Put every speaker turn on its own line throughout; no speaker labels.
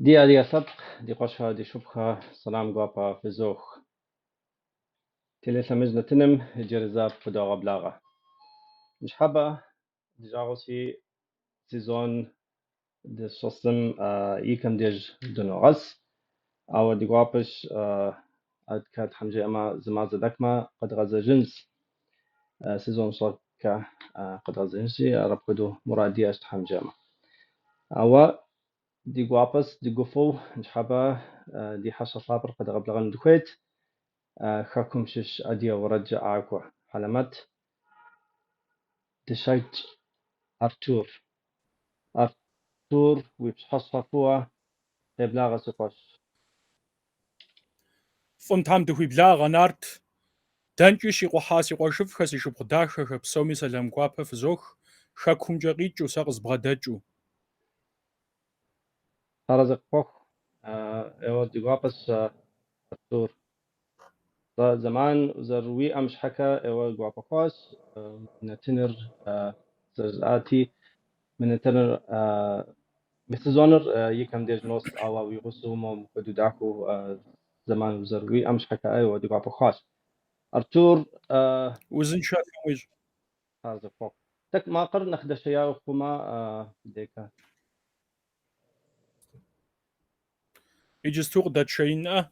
دي سبق دي قشها دي شبخة سلام قوابا في زوخ تلي مجنة تنم جرزاب فدوغ بلاغة مش حابة دي جاغوسي سيزون دي صصم يكم ديج دونو غس أو دي قوابش أد كاد حمجي أما زمازة دكما قد غزة جنس سيزون صوكا قد غزة جنسي رب كدو مرادية أشت حمجي أما أو دي قوابس دي قفو مش حابة دي حشا صابر قد غبلغن دكويت خاكم شش أديا ورجع عاكوا علامات تشايت أرتور ويبحصفوا تبلاغ سقاش
فونتام دهوي بلاغ نارت دانجيش يقوحاس يقوشف خس يشوف خداخ بسومي سلام قوابا في زوخ خاكم جاقيتشو ساقز بغداجو
هرزق فوق ايو ديقابس أرتور زمان زروي أمش حكا ايو قوابقاس نتنر زرزاتي من تنر مثل يكم ديج نوس أو يغسو مو بدوداكو زمان زروي أمش حكا ايو ديقابقاس أرتور
وزن شاف ويج
هذا فوق تك ما قر نخد شيء وكما ديكا
يجز توق دات شينا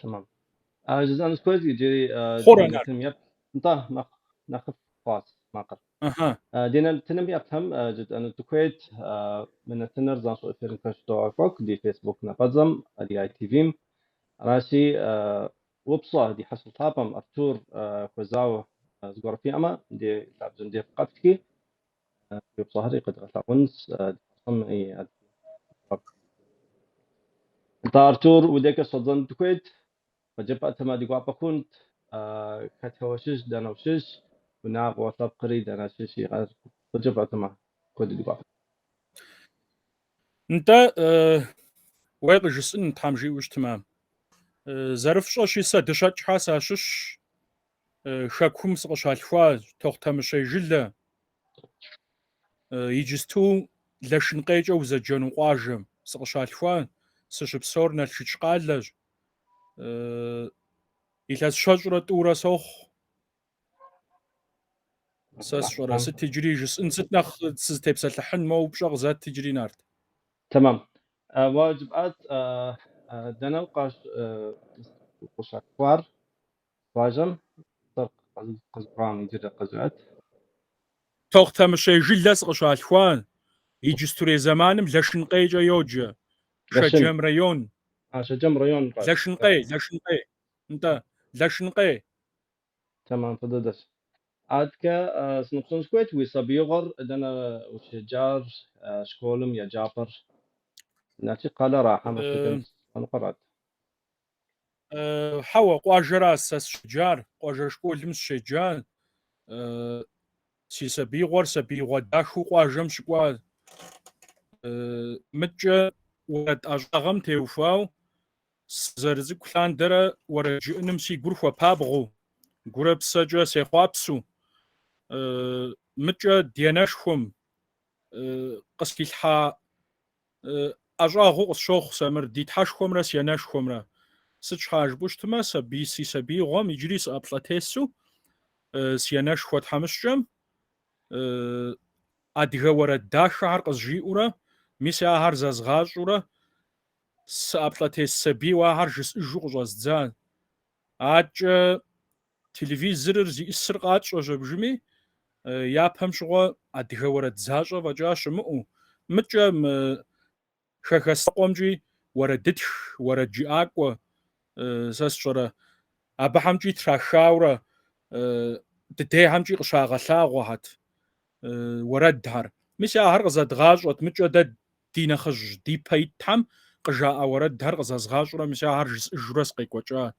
تمام جزء كويس يجي
خورا
دينا
نارت
تنمية انت نخف فاس ما قر
اها
دينا تنمية فهم جزء أنا الكويت من التنر زان سو إفيرن كشتو فوق دي فيسبوك نقزم دي اي تي فيم راشي وبصة دي حصل طابم أرتور كوزاو زغور في أما دي لابزن دي قفتكي وبصة هذه قد غتاقونس صم اي انت أرتور وديك صدن الكويت فجب أتما دي قوابا كنت كتوشش دانوشش وناق وطاب قري داناشش يغاز فجب أتما كود دي قوابا
انت ويق جسن تامجي وش تمام زرف شوشي سدشات حاسا شش خاكم سقشالخوا توختم شي جلة يجستو لشن قيجا وزجنو قاجم سقشالخوا سشبسور نالشيش قالج إلاز شجرة أورا سوخ ساس شورا ست تجري جس انست ناخ تستيبس الحن مو بشغ ذات تجري نارت
تمام واجبات دانا وقاش قشاك كوار واجم طرق قزقان يجري قزوات
توختم شي جلة سقشالخوا يجستوري زمانم لشن قيجا يوجا
لشن
شجم ريون
شجم ريون قاش
لشنقي انت لشنقي
تمام فضدش عادك سنقصن سكويت ويصبيغر دانا وشجار شكولم يا جابر ناتي قال راحة مشكلة أنا قرأت
حوا قواجرا ساس شجار قواجر شكول لمس شجار سي سبيغور سبيغور داخو قواجم شكوا متجا ورد أجاغم تيوفاو زرزي كلان درا ورجئنم سي غرفة بابغو غرب سجا سيخوابسو متجا دياناشكم قسكي الحا أجاغو شوخ سمر ديتحاشكم را سياناشكم را سچحاج بوشتما سبي سي سبي غم يجريس أبلاتيسو سياناش خوات حمشجم أدغا ورا داش عرق جيورا ميسي أهار زازغاجورا سأبلاتيس سبي وأهار جس إجوغ جازدزان أج تلفزير زي إسرقات شجبجمي يابهم شغو أدغا ورا دزاجا وجاش مؤو متجم خخستقومجي ورا دتخ ورا جي أقوى ساس شورا أبحمجي تراخاورا دتهمجي قشاغلاغو هات وردهر مش هر غزاد غاجوت متجو دا دينا خج دي بايتام قجا وردهر غزازغاجورا مش هر جرس قيقوجا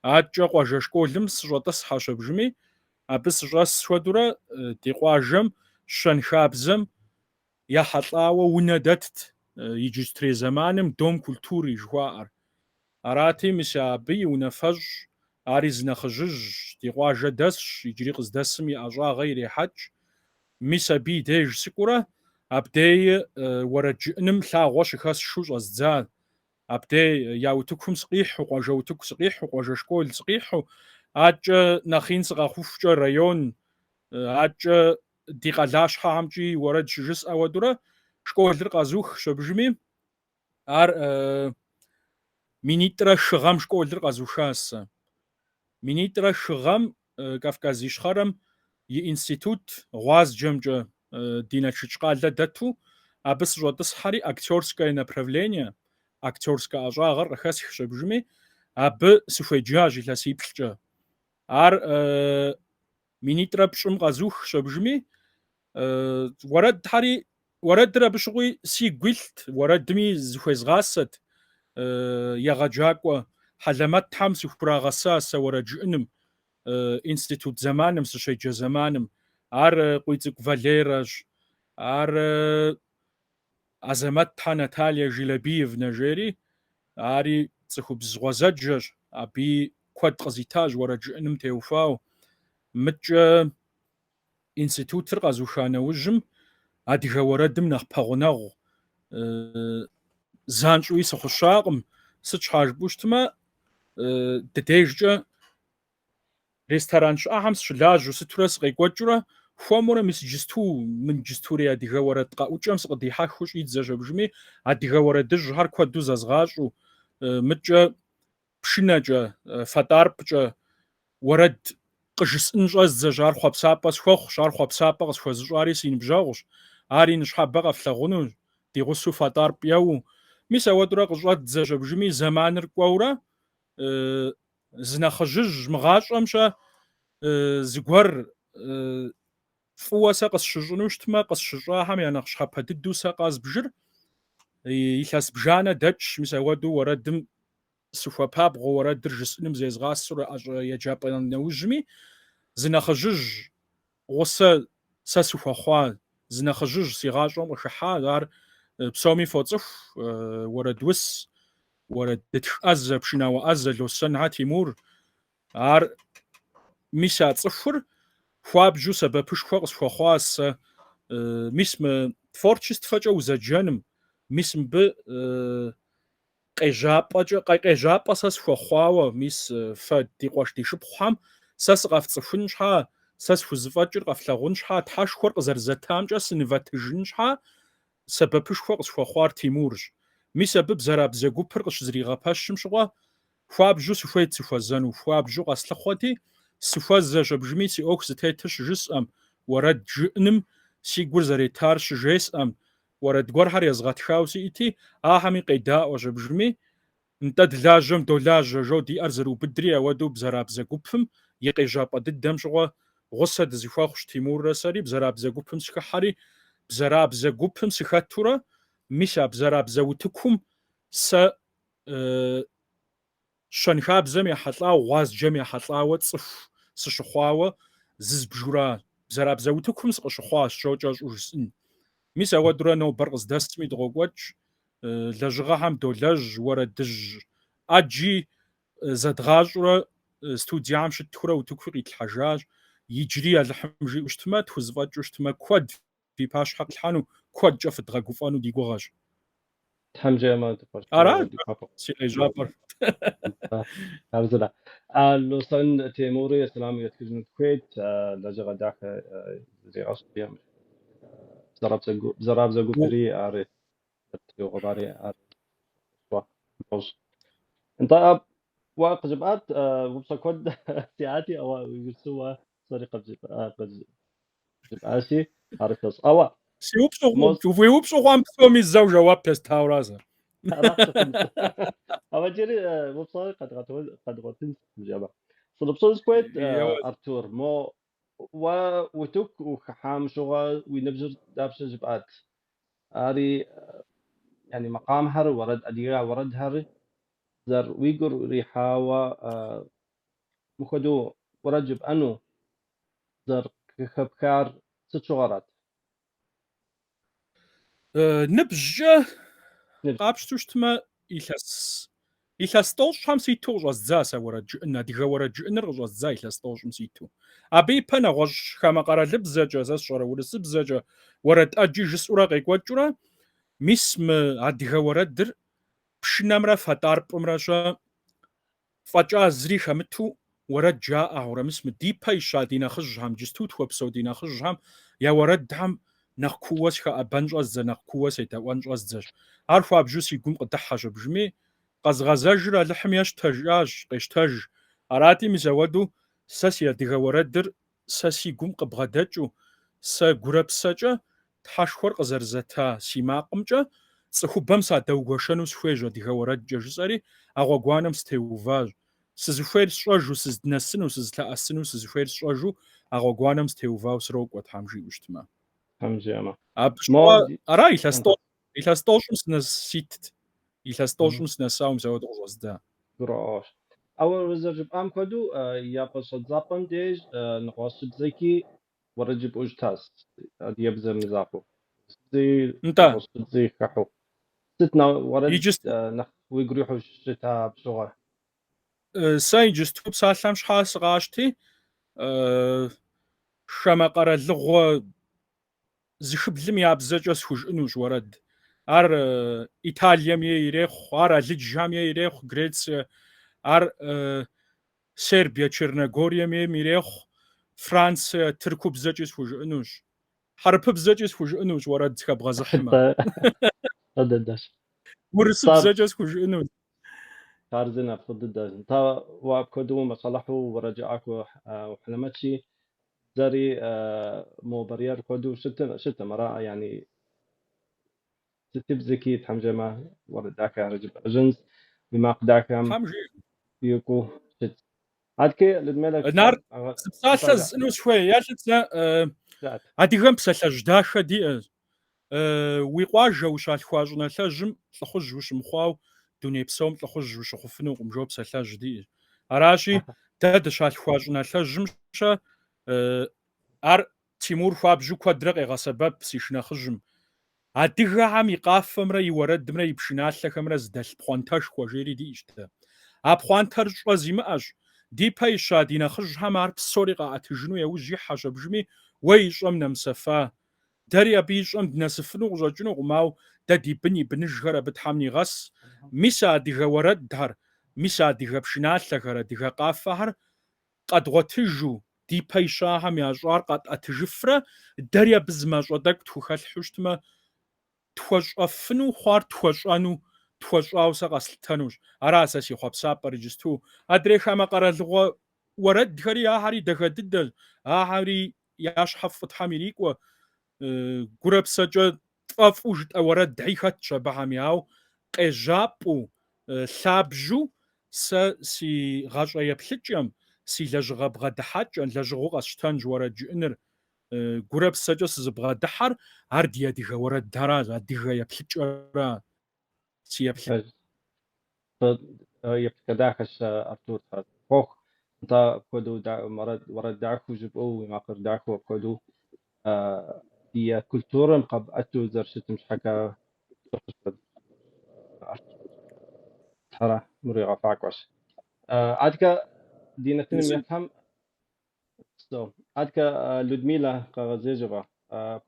أجا قواجشكو لمس جوتس حاشبجمي أبس جاس شودورا دي قواجم щэнхабзэм ехьэлӏауэ унэ дэтт иджыпстурей зэманым Дом культури жыхуаӏэр. Арати, мис абы и унафэщӏ, ари зы нэхъыжьыжь ди къуажэ дэсщ, иджыри къыздэсым и ӏэщӏагъэ ирехьэкӏ. Мис абы и деж сыкӏуурэ, абдей уэрэд жыӏэным лъагъуэ щыхэсшу щӏэздза. Абдей я утыкум сыкъихьу, къуажэ утыку сыкъихьу, къуажэ школ сыкъихьу, атчӏэ нэхъ ин сыкъэхъуфкӏэ район, атчӏэ ди къалащхьэхьэмкӏи уэрэд щыжысӏэ хуэдэурэ школыр къэзух щобыжми, ар минитӏрэ шыгъэм школыр къэзуха сэ. Минитӏрэ шыгъэм Кавказ Ищхъэрэм и институт гъуазджэмкӏэ ди Налшык къалэ дэту, абы сыщӏэтӏысхьэри актерское направление, актерскэ ӏэщӏагъэр къыхэсх щобыжми, абы сыхуеджащ илъэсиплӏкӏэ. Ар минитӏрэ пщӏым къэзух щобыжми, уэрэдыр абы щыгъуи сигу илът, уэрэдми зыхуезгъасэт, егъэджакӏуэ Хьэлэмэт-тхьэм сыхурагъэса сэ уэрэд жыӏэным, институт зэманым сыщеджэ зэманым. Ар Къуицӏыкӏу Валеращ, ар Азэмэт-тхьэ Наталья Жылэбиевнэ жери, ари цӏыхубз гъуэзэджэщ, абы куэд къызитащ уэрэд жыӏэным теухуауэ. Мыкӏэ институтыр къэзуха нэужьым адыгэ уэрэдым нэхъ пэгъунэгъу занщӏууи сыхъущакъым. Сыт щхьа жыпӏэу щытмэ, дыдежкӏэ ресторан щыӏэхьэм сыщылажьэу сытурэ сыкъекӏуэкӏыурэ хуэмурэ мис иджысту мын джыстурей адыгэ уэрэд къэӏукӏэм сыкъыдихьэхыу щӏидзэ щобыжми, адыгэ уэрэдыжьхэр куэду зэзгъащӏэу, мыкӏэ пшынэкӏэ, фэтӏарпӏкӏэ уэрэд къыжысӏын щӏэздзэщ, ар хъуэпсапӏэ схуэхъущ, ар хъуэпсапӏэ къысхуэзыщӏари си ныбжьэгъущ, ар и ныщхьэбэ къэфлъэгъуну, ди гъусэу фэтӏарпӏ еуэу. Мис ауэдурэ къыщӏэддзэ щобыжми, зэманыр кӏуэурэ зы нэхъыжьыжь мыгъащӏэмщэ зыгуэр фӏыуэ сэ къысщыщӏыну щытмэ, къысщыщӏахэм я нэхъ щхьэпэ дыдэу сэ къэзбжыр илъэс бжанэ дэкӏщ. Мис ауэдэу уэрэдым сыхуэпабгъуэу уэрэдыр жысӏэным зезгъасэурэ еджапӏэ нэужьми, зы нэхъыжьыжь гъусэ сэ сыхуэхъуа, зы нэхъыжьыжь си гъащӏэм къыхыхьа, ар псоми фоцӏыху, уэрэд ус, уэрэд дытх ӏэзэ, пшынауэ ӏэзэ, Лосэн Тимур. Ар мис а цӏыхур хуабжьу сэбэпышхуэ къысхуэхъуа сэ, мис мы творчествэкӏэ узэджэным, мис мыбы къежьапӏэ сэ схуэхъуауэ, мис фэ ди къуэш ди шыпхъухэм сэ сыкъэфцӏыхун щхьэ, сэ схузэфӏэкӏыр къэфлъэгъун щхьэ, тхьэшхуэр къызэрызэтамкӏэ сынывэтыжын щхьэ сэбэпышхуэ къысхуэхъуар Тимурщ. Мис абы бзэрабзэ гупыр къыщызэригъэпэщым щыгъуэ хуабжьу сыхуейт сыхуэзэну, хуабжьу къэслъыхъуэти сыхуэзэ щобыжми, си ӏуэху зытетыр щыжысӏэм, уэрэд жыӏэным си гур зэретар щыжесӏэм, уэрэд гуэрхэр езгъэтхауэ сиӏэти, ахэми къедаӏуэ щобыжми, нтӏэ дылажьэм долажьэ жо диӏэр зэрыубыдри, ауэдэу бзэрабзэ гупым и къежьапӏэ дыдэм щыгъуэ гъусэ дызыхуэхъущ Тимуррэ сэри. Бзэрабзэ гупым сыхыхьэри, бзэрабзэ гупым сыхэтурэ, мис а бзэрабзэ утыкум сэ щэнхабзэм ехьэлӏауэ, гъуазджэм ехьэлӏауэ цӏыху сыщыхъуауэ зызбжурэ бзэрабзэ утыкум сыкъыщыхъуащ, щокӏэщӏу жысӏэн. Мис ауэдурэ нобэр къыздэсми дыкъокӏуэкӏ, лэжьыгъэхэм долэжь, уэрэдыжь ӏэджи зэдгъащӏурэ студиям щытхурэ утыкур къитлъхьэжащ. Иджыри Алыхьым жиӏэу щытмэ, тхузэфӏэкӏыу щытмэ, куэд фи пащхьэ къилъхьэну, куэдкӏэ фыдгъэгуфӏэну ди гугъэщ.
Тхьэмжэ
Аращ
ди папа.
си къежьапӏэр.
Арзыда. Лосэн Тимури Сэлам яткыжын Куейт, лэжьыгъэ дахэ зригъэщӏ бзэрабзэ гупри ари غباري انت وقجبات وبسكود سياتي او يسوى طريقه جباسي عرفت اوا
ويوبسو خام بسومي الزوجة وابتس تاورازا
اوا جري وبصاري قد غوتين جابا صلبصوز كويت ارتور مو وتوك وحام شغل وينبجر دابش جبات اري يعني مقام هر ورد أديرا ورد هر زر ويجر ريحاوة مخدو ورجب أنو زر كخبكار ست شغرات
نبجة
نبج
قابشتوشتما إلهاس طوش هم سيتو غزا سورة جئنا ديغا ورا جئنا غزا إلهاس طوش مسيتو أبي بنا غش كما قرا لبزجة زاس شورا ورس بزجة ورا تأجي جسورا غيكواتجورا ميسم أديغا ورا در بشنامرا فتار بمراشا فجأة زري خمتو ورا جاء ورا مسم ديبا يشادينا خجهم جستوت وبسودينا خجهم يا ورد هم نخكوس خا أبنج أز نخكوس يتوانج أزج عارفوا بجوس يقوم قدحاج بجمي قزغزاجرا لحمياش تجاج قشتاج أراتي مزودو ساسيا ديغا وردر ساسي قوم قبغداجو سا غوربساجا تحشخور قزرزتا سيماقمجا صخوبم سا دوغوشانو سخويجا ديغا ورد جاجساري أغوغوانم ستيوفاج سزخوير سواجو سزدنسنو سزتلأسنو سزخوير سواجو أغوغوانم ستيوفاو سروق وتحمجي وشتما
حمجامة ما
أبشوا
دي
أرا
أنت
إلهاستوشم سنس سيت
مهم.
إلهاستوشم سنساوم زود غزدا
براش أول وزرجب أم كدو يا قصة زابن ديج نقاصد زيكي ورجب أجتاز يبزر مزاقو زي
أنت
نقاصد زي كحو ستنا ورد
يجست
نخ ويقريحو الشتاء بشغل
ساي جست بسالم شحاس غاشتي شما قرا لغو زخبلم يابزجس خوش انوش ورد ار إيطاليا يريخ ار لجام يريخ غريتس ار سربيا تشيرنغوريا يريخ فرانس تركو بزجس خوش انوش حرب بزجس خوش انوش ورد خبغ زحمه
حتى ضدش
ورس
صار
بزجس خوش انوش
كارزنا في ضدش تا وكدو مصلحو ورجعكو وحلمتشي زري مو بريار كدو شتى مرا يعني ستبزكي تحمجما ورداك رجب أجنس بما قداكم
حمجي
يوكو شت عاد كي لدملك
نار
انت
سبسالز انوش شويه يالتنا
جات
اديغم بسالج داخه دي ويقواجه وشالخواجنا ثاجم تخرج وش مخاو دوني بسوم تخرج وش خفنو قمجوب سلاج دي اراشي تاد شالخواجنا ثاجم شا ار تيمور فابجو كوادرق غسبب سيشنا خجم اديغا عم يقافمرا يورد مرا يبشنالخمرا زدل بخونتاش خوجيري دي اشتا ابخوانتر شوازيماش دي باي شادينا خج همار بسوري قاعت جنو يوجي حاجه بجمي ويشم نمسفا داري بيشم نسفنو وجنو ماو ددي بني بنجغرا بتحمني غس ميسا ديغا ورد دار ميسا ديغا بشنالخرا ديغا قافهر قد غتجو دي باي شاهم يا جوار قد اتجفرا داري بزما جودك توخال حشتما تخوشافنو خوار تخوشانو تخوشاوسا قسلتنوش اراساسي خبسابر جستو ادري خما قرالغو ورد خري يا هاري دغدد هاري ياش حفت حميريكو غرب سجا طفوج ورد دحيخت شبهامياو قجابو لابجو سي غاشا يبلجم سي لجغب دحاج لجغو قشتنج ورد جنر غرب سجا سزبغا دحر ارديا ديغا ورد دراز ديغا يبلجرا سي يبلج
يبتكداكش أرتور فوق انت كودو ورد داكو جبو ما قر داكو كودو هي كولتورم قب أتو زرشت مش حكا ترى مريغا فاكوش عادك دينتنم يفهم سو عادك لودميلا قغزيجغا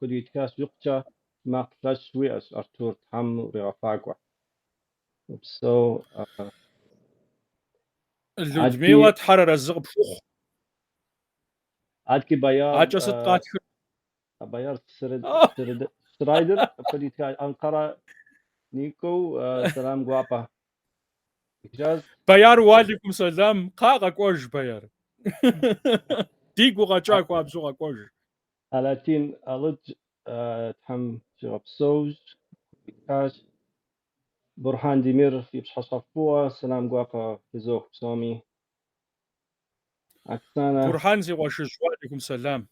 كودو يتكاس يقشا ما قفلاش ويأس أرتور تحم مريغا فاكوا سو
لودميلا
عادكي
تحرر الزغب شوخ
عادكي بايار
عجست قاتل
بايار شرايدر كودو أنقرة نيكو سلام guapa إجاز
بيار وعليكم سلام قاقا كوج بيار ديقو غاچا كو ابزو كوج
ألاتين ألج تحم شغب سوج كاش برهان ديمير في بشحصفوة سلام guapa بزوخ بسومي أكسانا
برهان زي واشج وعليكم سلام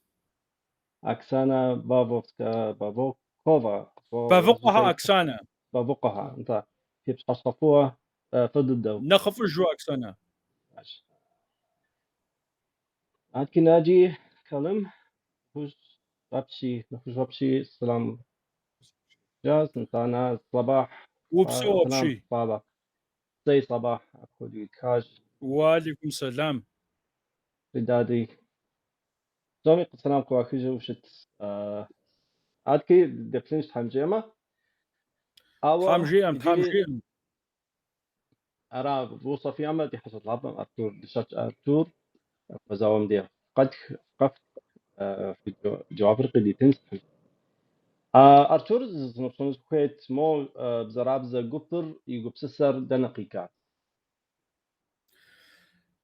بافوفسكا بافوكوفا
بفقها اكسانا
بافوقها أنت في بشحصفوة فضدو
نخف جو اكسانا
عاد كناجي كلم وش ربشي نخش ربشي سلام جاز أنا صباح
وبسو
سلام
بشي
بابا زي صباح أخوي كاش
وعليكم السلام
ردادي زومي سلام كواكيجو وشت عادكي دفلنش حمجيما أوا يجري
تحمجيم
أرا بوصة في عمل دي حصل لعبة أرتور دشات أرتور مزاوم دي قد قفت في جوافرقي دي تنسحب أرتور نفسون كويت مو بزرابزة قبر يقبسسر دنقيقات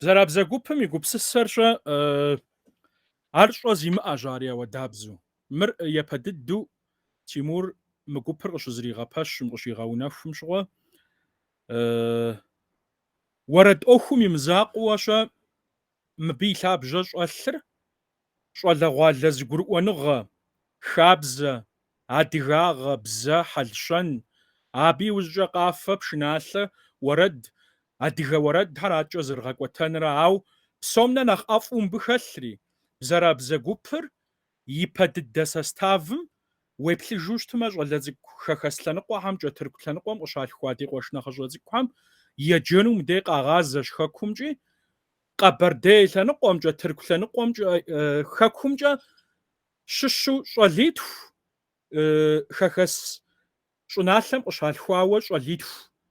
زرابزەگوپم и гупсысэрщӏэ ар щӏэ зимыӏэ жари ауэдабзэу. Мыр япэ дыдэу Тимур мы гупыр къыщызэригъэпэщым, къыщигъэунэхум щыгъуэ уэрэд ӏуэхум и мызакъуэщэ мыбы и лъабжьэ щӏэлъыр щӏалэгъуалэ зыгурыӏуэныгъэ, хабзэ, адыгагъэ, бзэ, хьэлщэн, абы иужькӏэ къафэ, пшыналъэ, уэрэд, адыгэ уэрэдхэр аткӏэ зэрыгъэкӏуэтэнрэ, ауэ псом нэ нэхъ ӏэфӏу мыбы хэлъри, бзэрабзэ гупыр и пэ дыдэ составым уеплъыжу щытмэ, щӏалэ цӏыкӏу хэхэс лъэныкъуэхьэмкӏэ, тырку лъэныкъуэм къыщалъхуа ди къуэш нэхъыщӏэ цӏыкӏухэм еджэну мыдей къагъазэщ хэкумкӏи, къэбэрдей лъэныкъуэмкӏэ, тырку лъэныкъуэмкӏэ, хэкумкӏэ щыщу щӏалитху хэхэс щӏыналъэм къыщалъхуауэ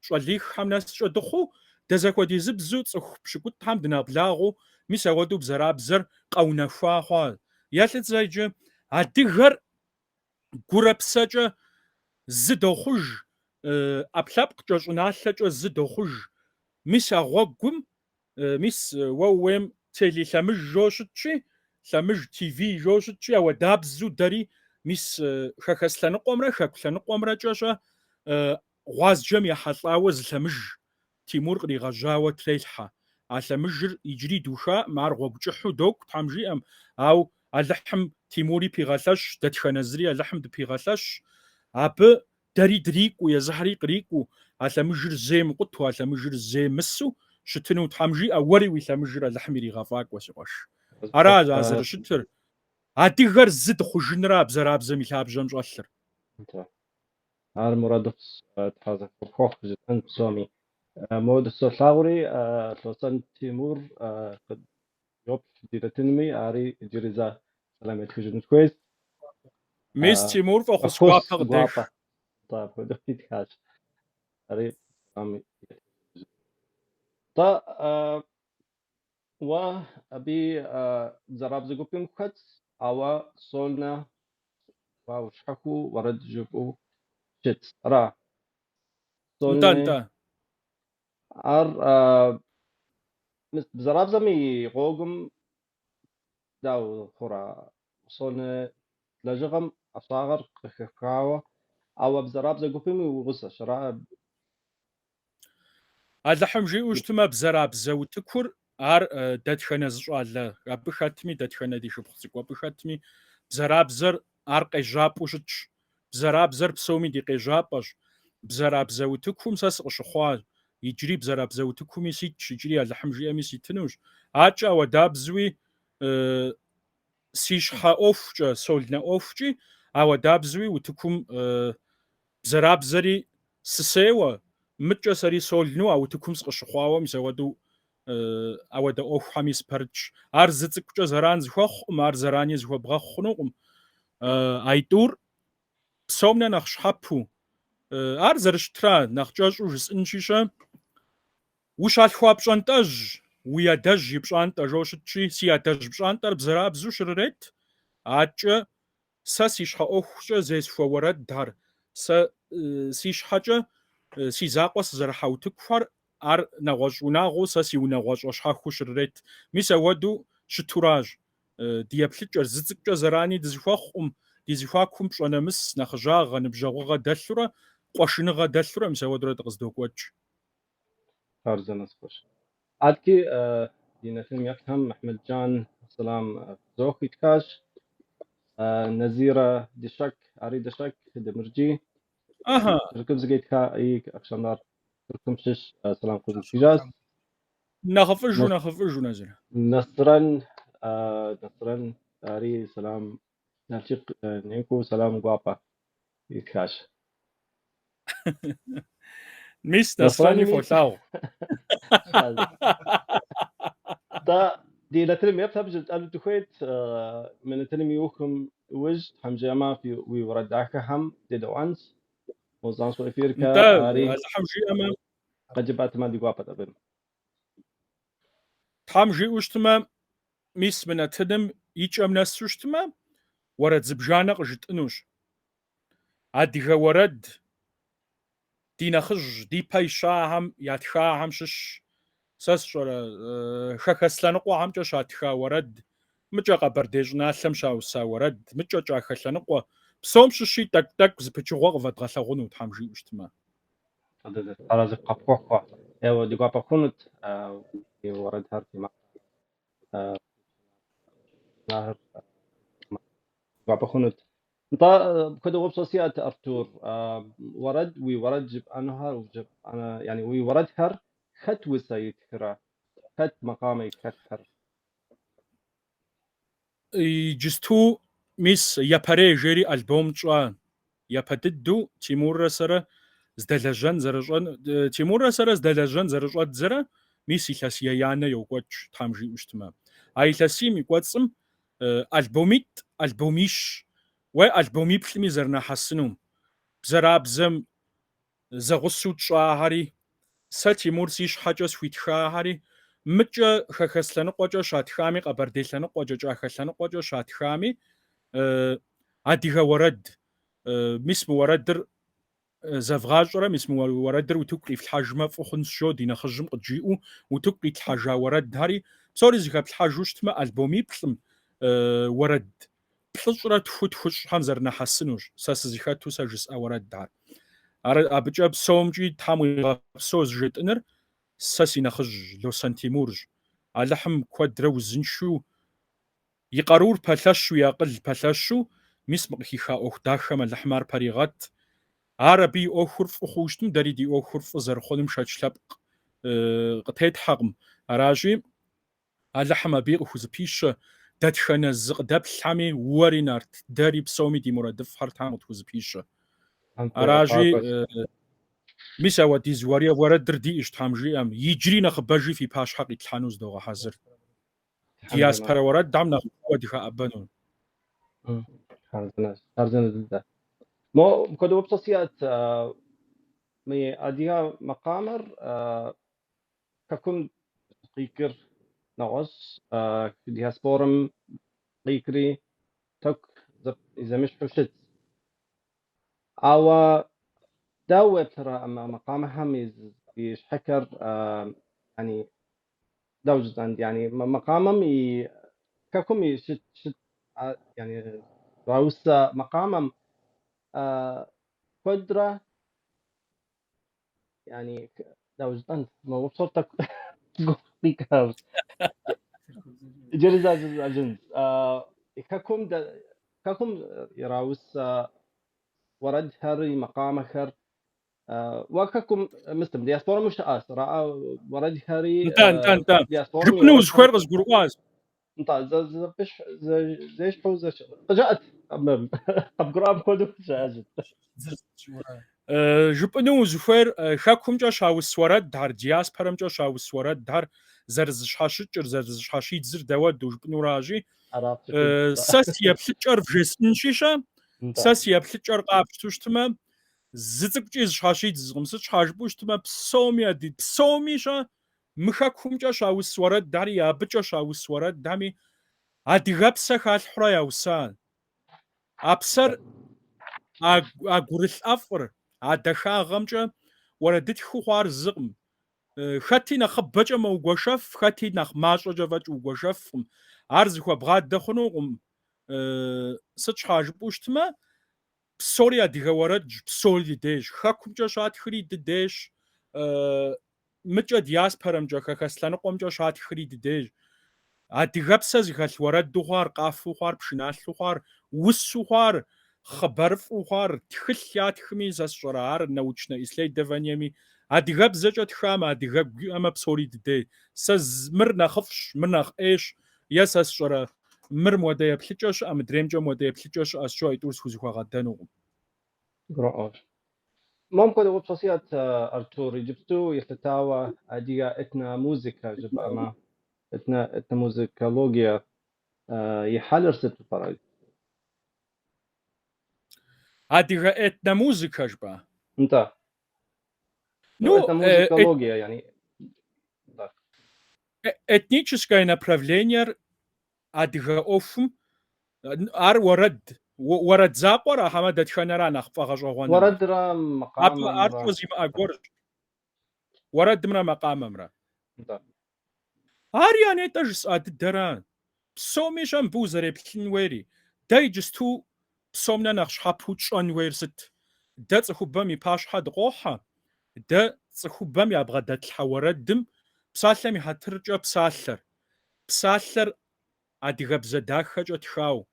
щӏалиххэм нэскӏэ дыхъуу дызэхуэдизу бзу цӏыху пщыкӏутхьэм дынэблагъэу мис ауэдэу бзэрабзэр къэунэхуа хъуа. Елъыцӏэ иджы адыгэр гурэ псэкӏэ зы дохъуж, ӏэпкълъэпкъкӏэ, щӏыналъэкӏэ зы дохъуж. Мис а гъуэгум, мис уэ ууейм телелъэмыж жо щытщи, лъэмыж ТВ жо щытщи, ауэдабзу дэри мис хэхэс лъэныкъуэмрэ хэку лъэныкъуэмрэкӏэ щӏэ гъуазджэм ехьэлӏауэ зы лъэмыж Тимур къригъэжьауэ трелхьэ. А лъэмыжыр иджыри духаӏым, ар гъуэгу кӏыхьу догу, Тхьэм жиӏэм, ауэ Алыхьым Тимури пигъэлъэщ, дэтхэнэ зыри Алыхьым дыпигъэлъэщ. Абы дэри дрикӏуэ, езыхьри кърикӏуэ, а лъэмыжыр зэи мыкъуту, а лъэмыжыр зэи мысу щытыну, Тхьэм жиӏэ, уэри уи лъэмыжыр Алыхьым иригъэфӏакӏуэ, си къуэш. Ара а зэрыщытыр. Адыгэр зы дыхъужынрэ а бзэрабзэм и лъабжьэм щӏэлъыр.
ар مرادف تحازن فوق جدا سومي مود السلطاوري لوسان تيمور قد يوب ديرتنمي اري جريزا سلامت خجن كويس
Мис Тимур фӏэхъус
أخوس
гуапэ къыдех.
guapa طيب هدو يتكاش اري سلامي تا و ابي زراب زغوبين كوت اوا سولنا وشحكو ورد جبو شت را
نتنتە.
سولنا ار بزراب زمي غوغم داو خورا وصلنا لجغم أصاغر قخكاوة أو بزراب زقوفيمي وغصة شراء
Алыхьым жиӏэу щытмэ, бзэрабзэ утыкур ар дэтхэнэ зыщӏалэ абы хэтми, дэтхэнэ ди шыпхъу цӏыкӏу абы хэтми, бзэрабзэр ар къежьапӏэу щытщ. Бзэрабзэр псоми ди къежьапӏэщ. Бзэрабзэ утыкум сэ сыкъыщыхъуа. Иджыри бзэрабзэ утыкуми ситщ, иджыри Алыхьым жиӏэми ситынущ. Атчӏэ ауэдабзуи си щхьэ ӏуэхукӏэ, солнэ ӏуэхукӏи, ауэдабзуи утыкум бзэрабзэри сысеуэ. Мыкӏэ сэри солну, а утыкум сыкъыщыхъуауэ мис ауэдэу ауэдэ ӏуэхухэми спэрытщ. Ар зы цӏыкӏукӏэ зэран зыхуэхъукъым, ар зэрани зыхуэбгъэхъу хъунукъым. А итӏур псом нэ нэхъ щхьэпу. Ар зэрыщытрэ нэхъ кӏэщӏу жысӏэн щищӏэ, ущалъхуа пщӏантӏэжь, уи адэжь и пщӏантӏэ жо щытщи, си адэжь пщӏантӏэр бзэрабзэу щырырет. Атчӏэ сэ си щхьэ ӏуэхукӏэ зесхуэ уэрэдхэр, сэ си щхьэкӏэ си закъуэ сызэрыхьа утыкухэр ар нэгъуэщӏ унагъуэу сэ си унагъуэщӏэ щхьэхыу щырырет. Мис ауэдэу щытуращ ди еплъыкӏэр зы цӏыкӏукӏэ зэрани дызыхуэхъуӏым, ди зыхуакум пщӏэ нэмыс, нэхъыжьагъэ, ныбжьэгъугъэ дэлъурэ, къуэшыныгъэ дэлъурэ мис ауэдурэ дыкъыздокӏуэкӏ.
أرزنا سكوش عادكي دينا فيلم يفهم أحمد جان سلام زوخ يتكاش نزيرة دشك أري دشك دمرجي
Aha,
ركب زقيت كا إيك أكشنار ركم شش سلام قزم تجاز
nexhıf'ıjju nezır.
نصرا نصرا أري سلام نالشيق نينكو سلام guapa يتكاش
ميس نصراني فولاو
دا دي لترم يبتها بجد قالوا تخيت من ترم يوكم وج هم جاما في ويورداك هم دي دوانس وزان سو افيركا اري
الحمجي أمام
قد جبات ما دي قوابة أبن
حمجي وشتما ميس من تدم يج أم نسوشتما ورد زبجانا قجت انوش عديها ورد دي نخج دي باي شاهم ياتشاهم شش ساس شورا خخسلانقو هم جا شاتخا ورد مجا قبرديجنا سمشا وسا ورد مجا جا خسلانقو بسوم ششي تك تك زبچغو قفدغلغونو تحمجي وشتما
هذا على قبقوا ايوا دي قوابة خونت ورد هارتي ما نهر قوابة خونت انت كده وبصوصيات ارتور ورد ورد جب انهار وجب انا يعني ورد هر خت وسايت كرا خت مقامي كثر
جستو ميس ياباري جيري ألبوم جوا يابددو تيمور سرا زدلجن زرجن تيمور سرا زدلجن زرجن زرا ميس يلاسيا يانا يوقوش تامجي وشتما اي لاسي ميقوصم ألبوميت ألبوميش والبومي بلمي زرنا حسنوم بزرابزم زغسو تشاهاري ساتيمور سيش حاجة سويتشاهاري متجا خخسلن قوجا شاتخامي قبرديلن قوجا خخسلن قوجا شاتخامي عاديها ورد ميس موردر زفغاجرا ميس موردر وتقري في الحجمة فخنس شو دينا خجم قجيئو وتقري الحاجة ورد هاري بصوري زيخاب الحاجوشتما ألبومي بلم ورد بلشرة تخوش حمزرنا حسنوش ساس زيخات توسا جس ورد دار أبجا بسومجي تامو بسوز جيتنر ساسي نخج لو سنتيمورج اللحم كوادرا وزنشو يقارور بلاشو يقل بلاشو مسمق خيخا اوخ داخم اللحمار بريغات عربي اوخر فخوشتم دريدي اوخر فزر خودم شاچلاب قتيت حقم راجي اللحم بيغ خوز بيش داتشنا زق داب حامي ورينارت داري بسومي دي مرادف هرتام خوز بيش راجي ميسا ودي زواريا ورد دردي اشتامجي ام يجري نخبجي في باش حق يتحانوز دوغا حاضر دياسبرا ورد دام نخ ودي خابنون
حرزنا ده مو كده وبصوصيات مي اديها مقامر ككم قيكر نغص ديها سبورم قيكري تك اذا مش حشت او داوة ترى مقامها ميز حكر يعني دوجة عند يعني مقامم ككم يشت يعني راوسا مقامم قدرة يعني دوجة عند ما بصورتك قيكر جريزة جنس ككم يراوس ورد هري مقام خر وككم مستم دياسبورا مش رأى ورد هري
انت
دياسبورا
جبنوز خيرغز جرواز
انت زبش زيش حوزش جاءت قراب كودو جاءت
جبنوز خير خاكم جا شاوس ورد دار دياسبرم جا شاوس ورد دار زرز شاشچر زرز شاشيت زر دواد جبنو راجي ساسيا بلچر فجسن شيشا ساسيا بلچر قابشتوشتما زيتقجي شاشيت زغمس شاشبوشتما بسوميا دي بسوميشا مخاكم شاوس ورد دار يا بچا شاوس ورد دامي اديغابسا خالحرا ياوسان ابسر اغورل افر ادخاغمجا وردت خوار زغم خاتي نخبجا موغوشف خاتي نخ ماشوجا فاج وغوشف ارز خو بغاد دخنو سچ حاجبوشتما بسوريا ديغورد بسوري ديش خاكمجا شات خريد ديش مجا دياسبرمجا خاكسلان قومجا شات خريد ديش اديغابسا زيخال ورد دوخار قافو خوار بشنال خوار وسو خوار خبر خوار تخليات خميزا شرار نوچنا اسلي دفانيمي اديغاب زجت خام اديغاب اما بسوري دي سز مرنا خفش مرنا ايش ياسس شرا مر موديا بلچوش ام دريمجا موديا بلچوش اس شو ايتوس خوزي خوا غدانو
قراش ممكن أقول شخصيات أرتور جبتو يفتاوى أديا إتنا موسيقى جب أما إتنا موسيقولوجيا يحلر ست فرق
أديغا إتنا موسيقى جبا
أنت إتنا موسيقولوجيا يعني
этническое направление أديغا أوفم ар ورد زاقورا حمد تشانرا نخفا غشوغونا
ورد را مقام
ار توزي ما أقول ورد مرا مقام مرا ار يعني تجس أددران بسوميشان بوزري بلنويري داي جستو بسومنا نخش حبوش أنوير ست دا تخبامي باش حد قوحا دا تخبامي أبغى دا تحوردم بسالمي هترجع بسالر أديغا بزداخا جا تخاو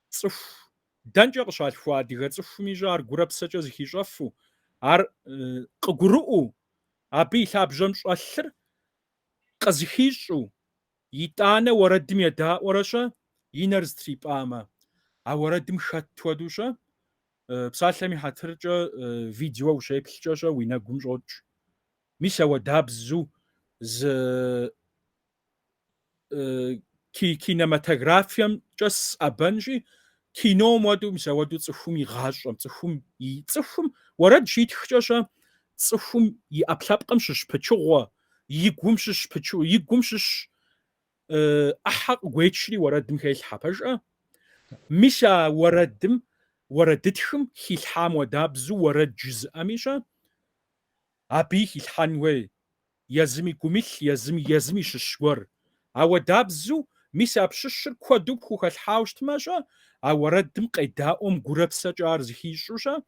صف دانجا قشالفوا أديغا صف ميجار غورب سجا زخي شافو ار قغرؤو أبي لابجم شالر قزخيشو يتانا وردم يدا ورشا ينرز تريب آما وردم خط ودوشا بسالمي هترجع فيديو وشي بلجاشا وينا قوم جوج ميسا ودابزو ز كينماتوغرافيام جس أبنجي كينو مودو مساودو صفوم يغاشم صفوم يصفوم ورد جيت خجاشا صفوم يأبلابقم شش بتشغوا يقومشش بتشو يقومشش أحق ويتشري وردم خيل حبجا مشا وردتخم خيل حام ودابزو ورد جزء أميشا أبي خيل حانوي يزمي قوميل يزمي ششور ودابزو ميسا بششر كودوب خوخ الحاوشت ماشا وردم قيداؤم غوربسا جار زخيشوشا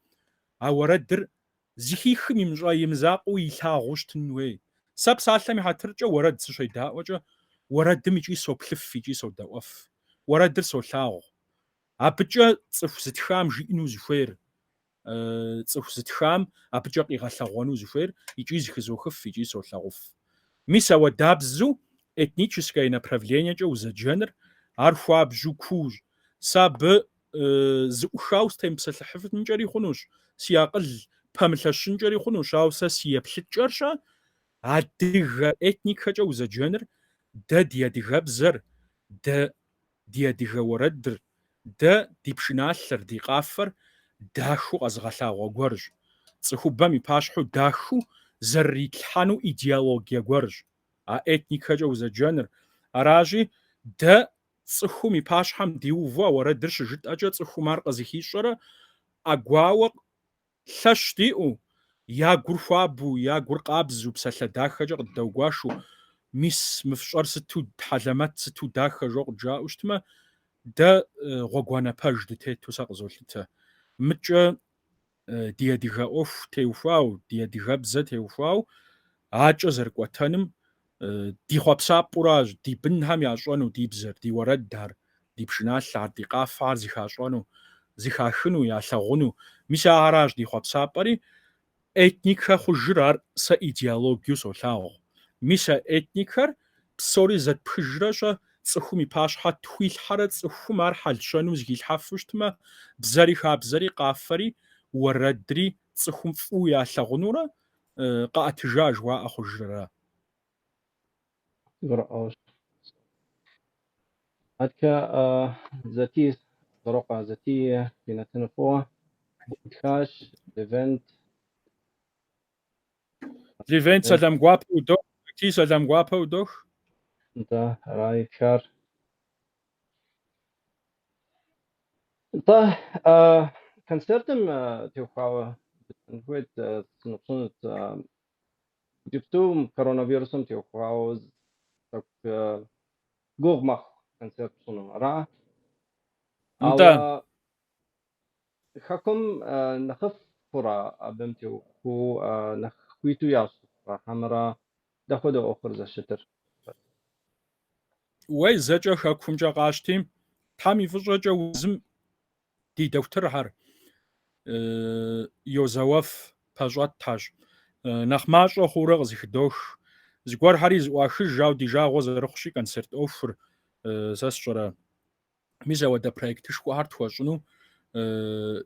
وردر زخيخم يمجا يمزاقو يلاغوشت نوي ساب سالمي هاترجا ورد سشي داوجا وردم يجي سوبلف يجي سوداوف وردر سولاغو أبجا صف زتخام جينو زفير صف زتخام أبجا قيغالاغونو زفير يجي زخزوخف يجي سولاغوف ميسا ودابزو этническое направление за дженер архуабжу куж саб зухаустем псалхфтнжери хунуш сиақл памлашнжери хунуш ауса сиеплчерша адига этникхаҷа за дженер да диадигабзер да диадигаворадр да дипшналъэр диқафэр даху къэзгъэлъагъуэ гуэрщ цӏыхубэм и пащхьэу даху зэрритлъхьэну идеологие гуэрщ этникхэкӏэ узэджэныр аращи дэ цӏыхум и пащхьэм диувэ уэрэдыр щыжытӏэкӏэ цӏыхум ар къызыхищӏэрэ ӏэгуауэ лъэщ диӏэу я гур хуабэу я гур къабзэу псалъэ дахэкӏэ къыддэугуашэу мис мыфщӏэр сыту хьэлэмэт сыту дахэ жо къыджаӏэу щытмэ дэ гъуэгуанэ пэж дытету сэ къызолъытэ мыкӏэ ди адыгэ ӏуэху теухуау ди адыгэбзэ теухуау акӏэ зэрыкӏуэтэным ди хъуэпсапӏэуращ ди бынхэм ящӏэну ди бзэр, ди уэрэдхэр, ди пшыналъэр, ди къафэр зыхащӏэну, зыхахыну, ялъэгъуну. Мис аращ ди хъуэпсапӏэри этникхэ хъужыр ар сэ идеологию солъагъу. Мис этникхэр псори зэтпхыжрэ цӏыхум и пащхьэ тхуилъхьэрэ цӏыхум ар хьэлщэну зыхилъхьэфу щытмэ, бзэри хабзэри къафэри уэрэдри цӏыхум фӏыуэ ялъэгъунурэ къэӏэтыжа жыхуаӏэ хъужрэ.
Грауш. Атка зати дрока зати бинатенфо хаш event
L'event Saddam Guapo udох, ti Saddam Guapo udох.
да райкар та концертым теухава нхует снопсунут диптум коронавирусом теухава так гогмах концерт суну ра
Anta
حكم نخف فرا بمتي هو نخويتو ياس حمرا دخود أخر ذا الشتر
وي زجا خاكمجا قاشتيم تامي فجا وزم دي دكتور يوزوف باجوات تاج نخماشو خورا زخدوخ زغوار هاري واخ جاو دي جاغو زرخشي концерт اوفر زاسجرا ميزا ودا проект. شكو هارت واشنو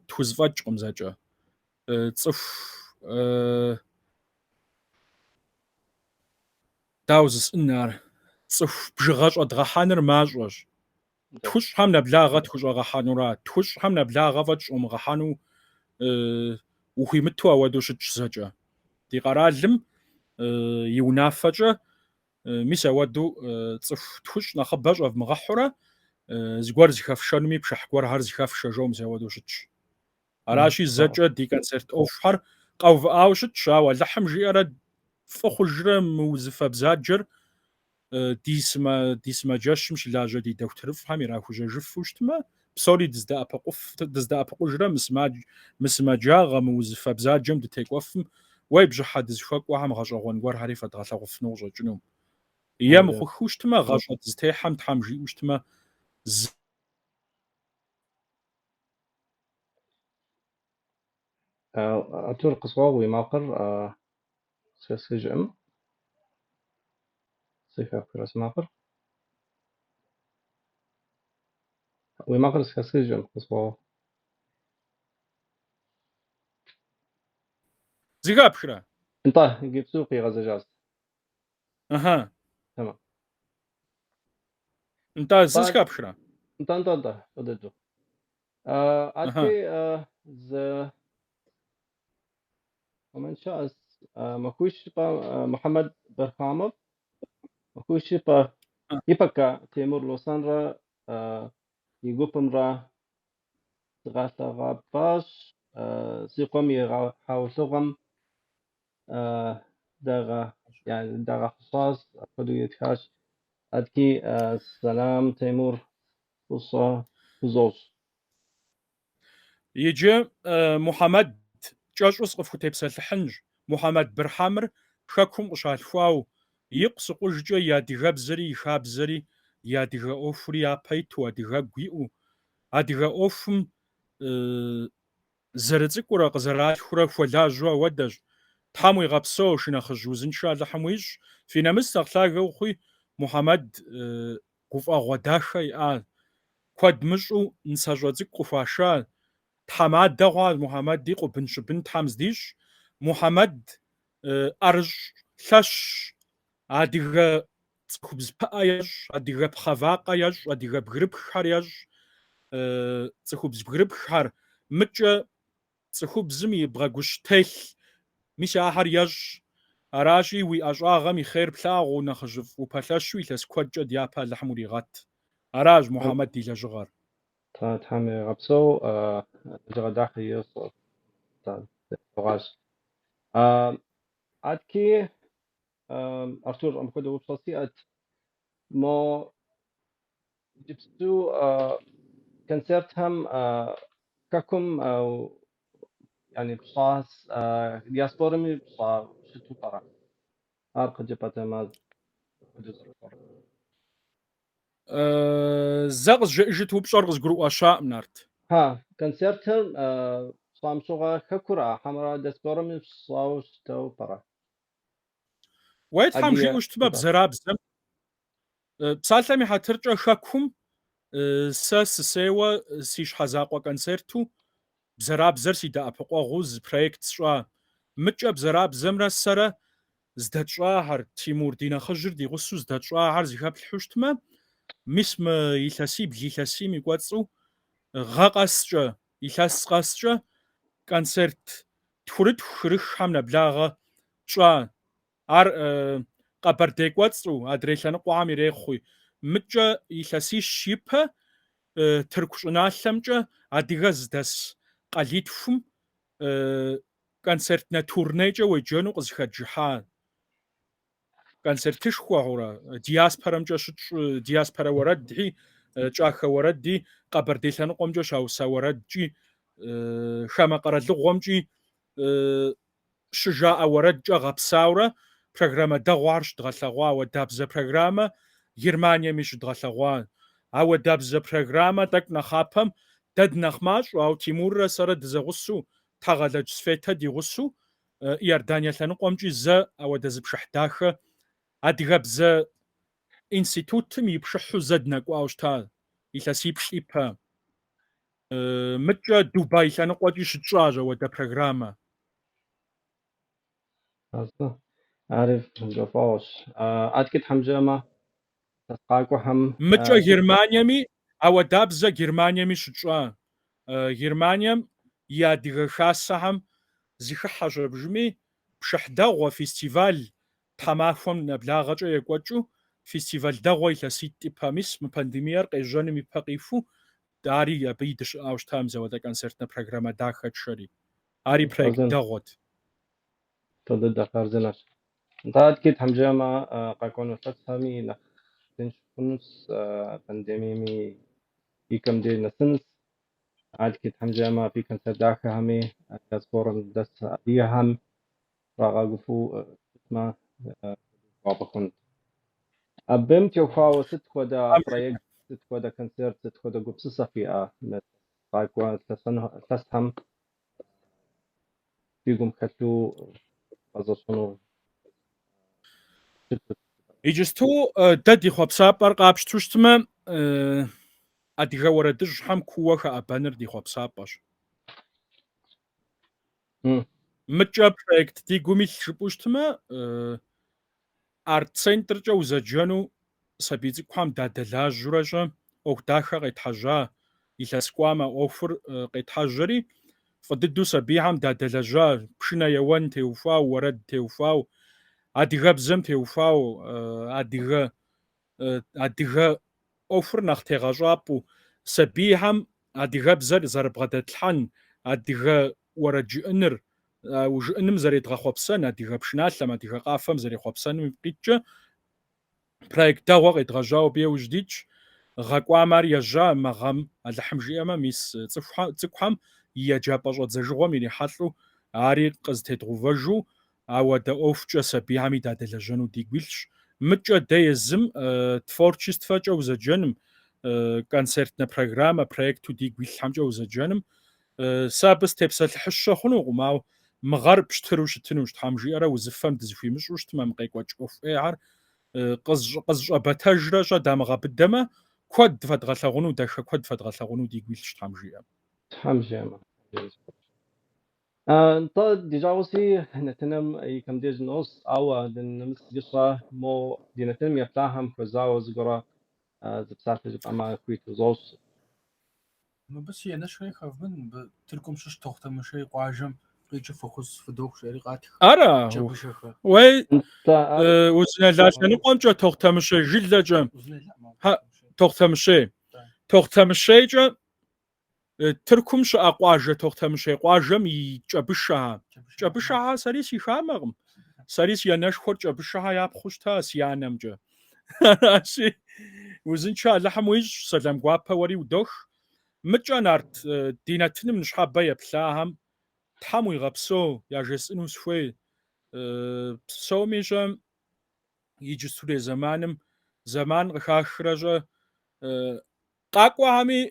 تخزفاج قمزاجا صف дауэ зысӀын ар. ЦӀыху бжыгъэщӀэ дгъэхьэныр мащӀэщ. Тхущхьэм нэблагъэ тхущӀэгъэхьэнура. Тхущхьэм нэблагъэ фӀэкӀ щӀумыгъэхьэну ухуимыту ауэдэу щытщ зэкӀэ. Ди къэралым и унафэкӀэ мис ауэдэу цӀыху тхущӀ нэхъыбэ щӀэвмыгъэхьурэ зыгуэр зыхэфшэнуми пшыхь гуэрхэр зыхэфшэжэу мис ауэдэу щытщ. Аращи зэкӀэ ди концерт Ӏуэхухьэр къэувыӀауэ щытщ, ауэ Алыхьым жиӀэрэ фӀы хъужрэ мы узыфэ бзаджэр ди сымаджэщым щылажьэ ди дохутырыфӀхэм ирахужьэжыфу щытмэ, псори дыздэӀэпыкъужрэ мы сымаджагъэ, мы узыфэ бзаджэм дытекӀуэфым уей бжьыхьэ дызыхуэкӀуэхьэм гъэщӀэгъуэн гуэрхьэри фэдгъэлъэгъуфыну къыщӀэкӀыну. Ем ухыхыу щытмэ, гъэщӀэ дызытехьэм Тхьэм жиӀэу щытмэ,
Артур къысфӀэуэ уи макъыр схэсыжыӀым. Сыхэпхрэ си макъыр? Уи макъыр схэсыжыӀым къысфӀэуэ.
зыхэпхрэ?
НтӀэ, иджыпсту къигъэзэжащ.
Ыхьэ.
Тэмам.
НтӀэ, зысхэпхрэ?
НтӀэ, къыдэджу.
Ыхьэ.
Атхей зы момент щыӀэщ. Махуищ щыпӀэ Мухьэмэд Берхамов, махуищ щыпӀэ ипэкӀэ Теймур Лосанрэ и гупымрэ зыгъэлъэгъэпӀащ. Зи къуэм и хьэулъыгъуэм дагъэхъулӀащ, апхуэдэу етхащ. Атхи сэлам Теймур хузощ.
Иджы Мухьэмэд кӀэщӀу сыкъыфхутепсэлъыхьынщ. Мухьэмэд Берхамыр хэкум къыщалъхуау икъу сыкъужкӀэ и адыгэбзэри и хабзэри и адыгэ Ӏуэхури япэ иту, адыгэгу иӀу, адыгэ Ӏуэхум зэрыцӀыкӀурэ къызэралъхурэ хуэлажьэу ауэдэщ. Тхьэм уигъэпсэу, шынэхъыжь узыншэ Алыхьым уищӀ. Фи нэмыс нэхъ лъагэ ухъуи, Мухьэмэд гуфӀэгъуэ дахэ иӀа. Куэд мыщӀу нысэщӀэ цӀыкӀу къыхуаша. Тхьэмадэ хъуа Мухьэмэд икъу, бын щыбын Тхьэм здищӀ. Мухьэмэд ӀэрыщӀ лъэщщ. Адыгэ цӀыхубз пыӀэ ещӀ, адыгэ пхъэвакъэ ещӀ, адыгэ бгырыпххэр ещӀ. Цӏыхубз бгырыпххэр мыкӏэ цӏыхубзым и бгъэгущ телъ мис ахьэр ещӏ. Аращи уи ӏэщӏагъэм и хъер плъагъуу нэхъыжьыфӏ упэлъэщу илъэс куэдкӏэ ди япэ Алыхьым уригъэт. Аращ Мухьэмэд и лэжьыгъэр.
Тхьэм егъэпсэу лэжьыгъэ дахэ иӏэу сфӏэгъуащ. Атхи Артур апхуэдэ упщӏэ сиӏэт. Мо иджыпсту концертхэм хэкум пщӏа диаспорэми пщӏа щыту пӏэрэ? Ар къыджыпӏэтэмэ
Зэ къызжеӏэжыт упщӏэр къызгурыӏуэщаӏым, Нарт.
Концертыр пщӏамыщӏыгъэ хэкура, хьэмэрэ диаспорэми пщӏауэ щытэу пӏэрэ?
Уей Тхьэм жиӏэу щытмэ, бзэрабзэм псалъэм и хьэтыркӏэ хэкум сэ сысейуэ си щхьэзакъуэ концерту бзэрабзэр си дэӏэпыкъуэгъуэу зы проект сщӏа. Мыкӏэ бзэрабзэмрэ сэрэ здэтщӏахьэр, Тимур ди нэхъыжьыр ди гъусэу здэтщӏахьэр зыхэплъхьу щытмэ, мис мы илъэсибл илъэсийм и кӏуэцӏу гъэ къэскӏэ, илъэс къэскӏэ концерт тхурытху хырыххэм нэблагъэ тщӏа. Ар къэбэрдей кӏуэцӏу, адрей лъэныкъуэхьэм ирехъуи. Мыкӏэ илъэсищ ипэ тырку щӏыналъэмкӏэ адыгэ зыдэс къалитхум концертнэ турнейкӏэ уеджэну къызыхэджыхьа. Концертышхуэ хъурэ, диаспорэмкӏэ щытщ, диаспорэ уэрэдхьи, кӏахэ уэрэди, Къэбэрдей лъэныкъуэмкӏэ щауса уэрэдкӏи, хамэ къэралыгъуэмкӏи щыжаӏэ уэрэдкӏэ гъэпсауэ программэ дэгъуар щыдгъэлъэгъуа. Ауэдабзэ программэ Германиеми щыдгъэлъэгъуа. Ауэдабзэ программэ тӏэкӏу нэхъапэм дэ дынэхъ мащӏэу, ауэ Тимуррэ сэрэ дызэгъусэу, Тхьэгъэлэдж Сфетэ ди гъусэу Иордания лъэныкъуэмкӏи зэ ауэдэ зыпшыхь дахэ Адыгэбзэ институтым и пшыхьу зэ дынэкӏуауэ щыта, илъэсиплӏ ипэ. Мыкӏэ Дубай лъэныкъуэкӏи щытщӏащ ауэдэ программэ.
أصلا عارف جوفاوش أتكد حمجامة تسقاكو هم
متى Германиеми أودابزة Германиеми شتشوا Германием я дигахасахам зихахажа бжми пшахдагъо фестиваль тхьамахуэм нэблагъэкӏэ екӏуэкӏыу фестиваль дэгъуэ илъэситӏ типэмис мы пандемиер къежьэным ипэ къифу ари абы и дыщыӏэу щытам зауэдэ концертнэ программэ дахэ тшэри ари проект
خرزن
дэгъуэт.
ضد خرزنة أنت أتكد حمجامة قاكونو تسهمي نخدنش كنس بندميمي بيكم دي نسنس أتكد حمجامة في كنسر داخل همي تذكرن دس أبيها هم راغاقفو اسمه وابخون أبم تيوفاو ست خودا بروجكت ست خودا كونسرت ست خودا قبس صفيئة قاكوان تسهم فيكم خلو أظنو
Иджысту дэ ди хъуэпсапӏэр къапщту щытмэ, адыгэ уэрэдыжьхэм куууэ хэӏэбэныр ди хъуэпсапӏэщ. Мыкӏэ проект ди гум илъ жыпӏэу щытмэ, арт-центркӏэ узэджэну сабий цӏыкӏухэм дадэлажьэурэ-щэ ӏуэху дахэ къетхьэжьа, илъэс кӏуамэ ӏуэхур къетхьэжьэри, фӏы дыдэу сабийхьэм дадэлэжьа, пшынэ еуэн теухуау, уэрэд теухуау, адыгэбзэм теухуау, адыгэ ӏуэхур нэхъ тегъэщӏапӏэу, сабийхьэм адыгэбзэр зэрыбгъэдэтлъхьэн, адыгэ уэрэд жыӏэныр, жыӏэным зэредгъэхъуэпсэн, адыгэ пшыналъэм, адыгэ къафэм зэрехъуэпсэным къикӏкӏэ проект дэгъуэ къедгъэжьауэ абы яужь дитщ. Гъэкӏуамэ ар ежьа мы гъэм, алыхьым жиӏэмэ, мис цӏыкӏухэм и еджапӏэ щӏэдзэжыгъуэм ирихьэлӏэу, ари къызытедгъэувэжу, ауэдэ ӏуэхукӏэ сабийхьэми дадэлэжьэну дигу илъщ. Мыкӏэ дэ езым творчествэкӏэ узэджэным, концертнэ программэ, проекту дигу илъхьэмкӏэ узэджэным, сэ абы степсэлъыхьыщэ хъунукъым, ауэ мы гъэр пщтыру щытынущ, Тхьэм жиӏэрэ узыфэм дызыхуимыщӏу щытмэ, мы къекӏуэкӏ ӏуэху ӏейхьэр къызщӏэбэтэжрэ щӏэ дамыгъэбыдэмэ, куэд фэдгъэлъэгъуну, дахэ куэд фэдгъэлъэгъуну дигу илъщ Тхьэм жиӏэм.
حمجامة أنت ديجاوسي نتنم يكم ديج نص أو دنمس قصة مو دي نتنم يفتاهم كوزاو زقرا زبسات جب أما كويت وزوس
بس أنا شوي خاف من بتركم شش تخت مشي قاجم قيش فخص فدوخ شري قاتخ
Ара,
جبشخه
уей
أنت
узынэлалъэныкъуэмкӏэ тохтэмыщэ жылэкӏэ,
وزني لا ما
тохтэмыщей. Тохтэмыщейкӏэ Тыркум щыӏэ къуажэ тохтэмыщей къуажэм и кӏэбышэхьэ. Кӏэбышэхьэ сэри си хамэкъым. Сэри си анэшхуэр кӏэбышэхьэ япхъу щыта си анэмкӏэ. Аращи, узыншэ Алыхьым уищӏ, сэлам гуапэ уэри удох. Мыкӏэ нарт ди нэтыным ныщхьэбэ еплъагъэм Тхьэм уигъэпсэу, яжесӏыну сыхуей. Псоми щӏэ иджысту дей зэман къыхахрэ-щӏэ къакӏуэхьэми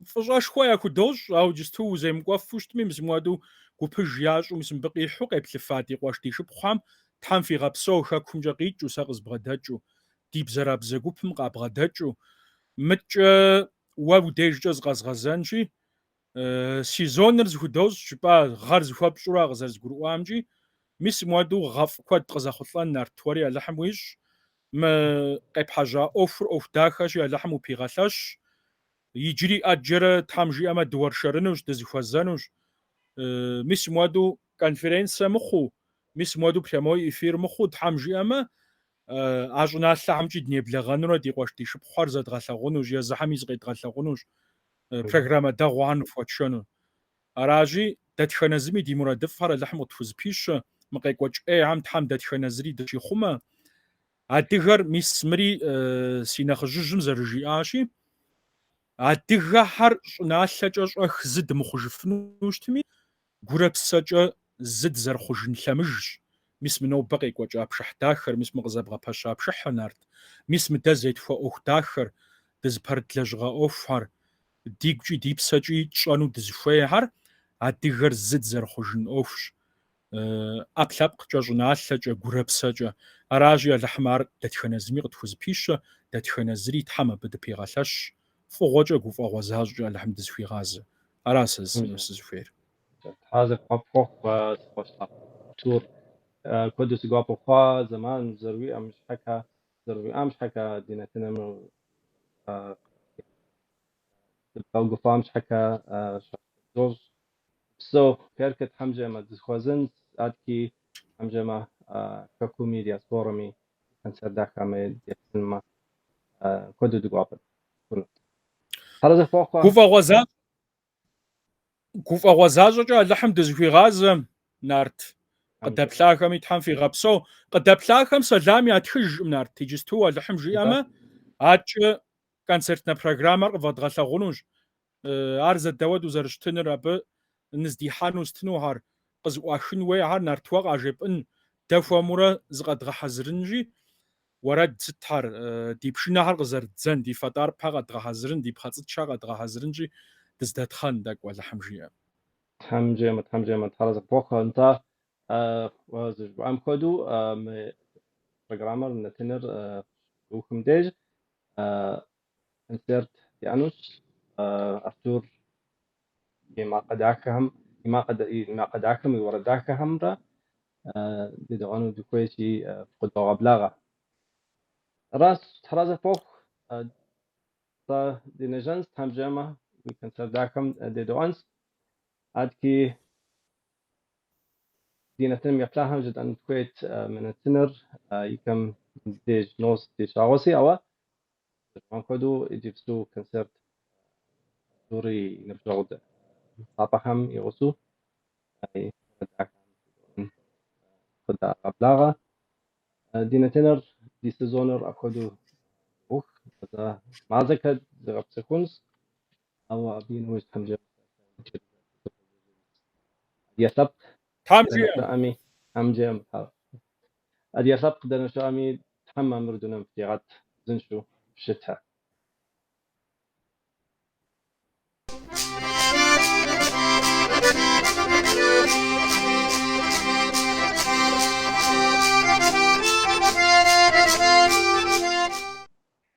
фӏыщӏэшхуэ яхудощӏ, ауэ иджысту уземыкӏуэфу щытми, мис мыуэду гупыж ящӏу, мис мыбы къихьу къеплъыфа ди къуэш ди шыпхъухэм Тхьэм фигъэпсэу, хэкумкӏэ къикӏыу, сэ къызбгъэдэкӏыу, ди бзэрабзэ гупым къабгъэдэкӏыу. Мыкӏэ уэ удежкӏэ зыкъэзгъэзэнщи, си зоныр зыхудощӏ, жыпӏа гъэр зыхуэпщӏурэ къызэрызгурыӏуамкӏи, мис мыуэду гъэфӏ куэд къызэхъулӏэн нарт уэри Алыхьым уищӏ. Мы къепхьэжьа ӏуэхур ӏуэху дахэщи, Алыхьым упигъэлъэщ. Иджыри ӏэджэрэ Тхьэм жиӏэмэ дыуэршэрынущ, дызыхуэзэнущ. Мис мыуэду конференциэ мыхъуу, мис мыуэду прямой эфир мыхъуу, Тхьэм жиӏэмэ, а щӏыналъэхьэмкӏи днеблэгъэнурэ ди къуэш ди шыпхъуэр зэдгъэлъэгъунущ, езыхьэми зыкъедгъэлъэгъунущ, программэ дэгъуэхьэр ныфхуэтшэну. Аращи, дэтхэнэ зыми ди мурадыфӏхэр Алыхьым къытхузыпищэ, мы къекӏуэкӏ ӏейхьэм Тхьэм дэтхэнэ зыри дыщихъумэ. Адыгэр мис мыри си нэхъыжьыжьым зэрыжиӏащи, адыгэхьэр щӏыналъэкӏэ щӏэх зы дымыхъужыфыну щытми, гурэпсэкӏэ зы дызэрыхъужын лъэмыжщ. Мис мы нобэ къекӏуэкӏа пшыхь дахэр, мис мы къызэбгъэпэща пшыхьыр нарт, мис мыдэ зетхуэ ӏуэху дахэр, дызыпэрыт лэжьыгъэ ӏуэхухэр, дигукӏи ди псэкӏи тщӏэну дызыхуейхьэр адыгэр зы дызэрыхъужын ӏуэхущ. ӏэплъэпкъкӏэ, щӏыналъэкӏэ, гурэпсэкӏэ. Аращи, Алыхьым ар дэтхэнэ зыми къытхузыпищэ, дэтхэнэ зыри Тхьэм абы дыпигъэлъэщ. Фӏыгъуэкӏэ, гуфӏэгъуэ защӏкӏэ Алыхьым дызыхуигъазэ. Ара сызыхуейр.
هذا قبقه وسقط تور كودس جواب خوا زمان زروي أمش حكا زروي أمش حكا دينتنا من توقف أمش حكا زوج سو كركت حمجة ما دخوازن أدكي حمجة ما كوكومي دياسبورمي كنسر داكا مي ديسلما كودو جواب هذا فوق
гуфӀэгъуэ защӀэкӀэ Алыхьым дызыхуигъазэ, Нарт. Къыдэплъахэм итхьэм фигъэпсэу. Къыдэплъахэм сэлам ятхыжкъым, Нарт. Иджысту Алыхьым жиӀэмэ, аткӀэ концертнэ программэр къыфӀэдгъэлъэгъунущ. Ар зэдэуэду зэрыщытыныр абы ныздихьэну стыну ар къызыӀуахын хуей ар Нартуэ къажепӀын. Дэ хуэмурэ зыкъэдгъэхьэзырынщи, уэрэд сыт ар ди пшынэхэр къызэрыддзэн, ди фэтӀарпэ къэдгъэхьэзырын, ди пхъэцӀытшэ къэдгъэхьэзырынщи, дыздэтхъэн тӀэкӀу Алыхьым жиӀэ.
تحمجمت هذا فوق أنت وزج أم كودو programmer نتنر وكم ديج انسرت يانوس أفتور ما قداكم يورداكهم را ديدوانو دكويشي قد بغبلاغا راس هذا فوق تا دينجانس تحمجمة وكنسرداكم ديدوانس أدكي دينتهم يفلاهم جدا كويت من التنر يكم ديج نوس ديج عوسي أو ما كودو يجيبسو كونسرت دوري نرجعو ده طابهم يوسو أي خدا قبلاغا دينتنر دي سيزونر أكودو بوخ هذا ما ذكر ذغب سكونس أو أبين هو يتحمل يسبق أمي أمجي أمحار أدي سبق دنا أمي تحمل مردنا في غد زنشو شتها